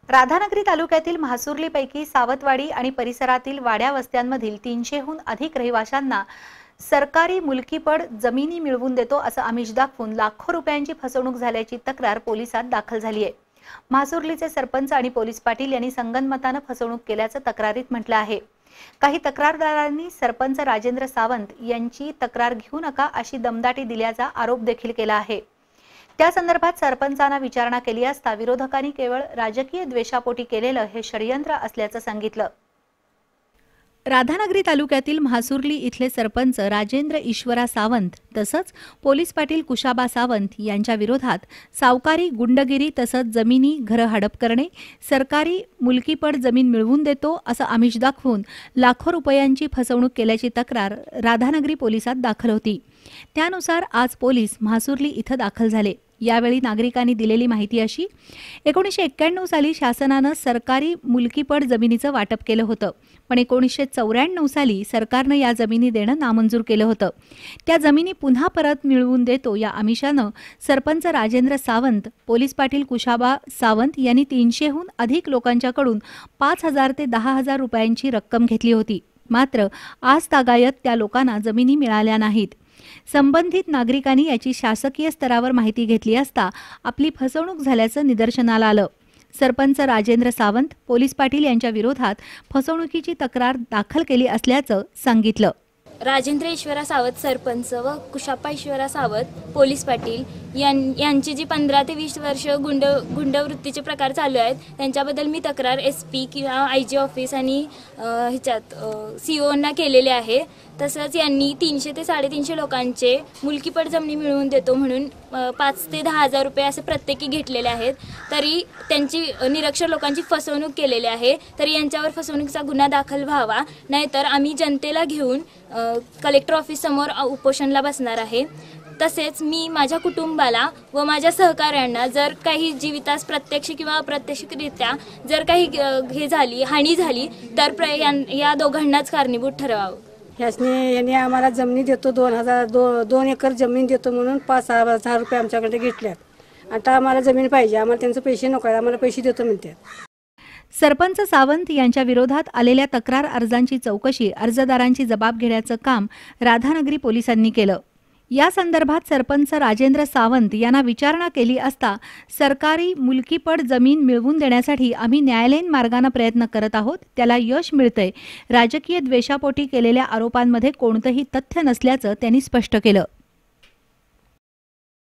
राधानगरी तालुक्यातील म्हासुर्लीपैकी सावतवाडी आणि परिसरातील वाड्या वस्त्यांमधील 300हून अधिक रहिवाशांना सरकारी मुलकीपड जमिनी मिळवून देतो असं आमिष दाखवून लाखो रुपयांची फसवणूक झाल्याची तक्रार पोलिसात दाखल झाली आहे। म्हासुर्लीचे सरपंच आणि पोलीस पाटील यांनी संगनमताने फसवणूक केल्याचं तक्रारीत म्हटलं आहे। काही तक्रारदारांनी सरपंच राजेंद्र सावंत यांची तक्रार घेऊ नका अशी दमदाटी दिल्याचा आरोप देखील केला आहे। त्या संदर्भात सरपंचांना विचारणा केली असता विरोधकांनी केवळ राजकीय द्वेषापोटी केलेलं हे षडयंत्र असल्याचं सांगितलं। राधानगरी तालुक्यातील म्हासुर्ली इथले सरपंच राजेंद्र ईश्वरा सावंत तसंच पोलीस पाटील कुशाबा सावंत यांच्या विरोधात सावकारी गुंडगिरी तसंच जमिनी घर हडप करणे, सरकारी मुलकीपड जमीन मिळवून देतो असं आमिष दाखवून लाखो रुपयांची फसवणूक केल्याची तक्रार राधानगरी पोलिसात दाखल होती। त्यानुसार आज पोलीस म्हासुर्ली इथं दाखल झाले। यावेळी नागरिकांनी दिलेली माहिती अशी 1991 साली शासनानं सरकारी मुलकीपड जमिनीचं वाटप केलं होतं, पण 1994 साली सरकारनं या जमिनी देणं नामंजूर केलं होतं। त्या जमिनी पुन्हा परत मिळवून देतो या आमिषानं सरपंच राजेंद्र सावंत, पोलीस पाटील कुशाबा सावंत यांनी 300हून अधिक लोकांच्याकडून 5,000 ते 10,000 रुपयांची रक्कम घेतली होती। मात्र आज तागायत त्या लोकांना जमिनी मिळाल्या नाहीत। संबंधित नागरिकांनी याची शासकीय स्तरावर माहिती घेतली असता आपली फसवणूक झाल्याचं निदर्शनाला आलं। सरपंच राजेंद्र सावंत, पोलीस पाटील यांच्या विरोधात फसवणुकीची तक्रार दाखल केली असल्याचं सांगितलं। राजेंद्र ईश्वरा सावंत सरपंच व कुशाप्पा ईश्वरा सावंत पोलीस पाटील यांची जी 15 ते 20 वर्ष गुंडवृत्तीचे प्रकार चालू आहेत त्यांच्याबद्दल मी तक्रार SP किंवा IG ऑफिस आणि ह्याच्यात CO केलेले आहे। तसंच यांनी 300 ते 350 लोकांचे मुलकीपड जमिनी मिळवून देतो म्हणून 5 ते 10,000 रुपये असे प्रत्येकी घेतलेले आहेत। तरी त्यांची निरक्षर लोकांची फसवणूक केलेली आहे। तरी यांच्यावर फसवणुकीचा गुन्हा दाखल व्हावा, नाहीतर आम्ही जनतेला घेऊन कलेक्टर ऑफिस समोर उपोषणला बसणार आहे। तसेच मी माझ्या कुटुंबाला व माझ्या सहकाऱ्यांना जर काही जीवितास प्रत्यक्ष किंवा अप्रत्यक्षरित्या जर काही हानी झाली तर या दोघांनाच कारणीभूत ठरवावं। यांनी आम्हाला जमिनी देतो 2 एकर जमीन देतो म्हणून 5,000 रुपये आमच्याकडे घेतल्यात। आता आम्हाला जमीन पाहिजे, आम्हाला त्यांचे पैसे नको, आम्हाला पैसे देतो म्हणतात। सरपंच सावंत यांच्या विरोधात आलेल्या तक्रार अर्जांची चौकशी, अर्जदारांची जबाब घेण्याचं काम राधानगरी पोलिसांनी केलं। या संदर्भात सरपंच राजेंद्र सावंत यांना विचारणा केली असता सरकारी मुलकीपड जमीन मिळवून देण्यासाठी आम्ही न्यायालयीन मार्गाने प्रयत्न करत आहोत, त्याला यश मिळतंय, राजकीय द्वेषापोटी केलेल्या आरोपांमध्ये कोणतंही तथ्य नसल्याचं त्यांनी स्पष्ट केलं।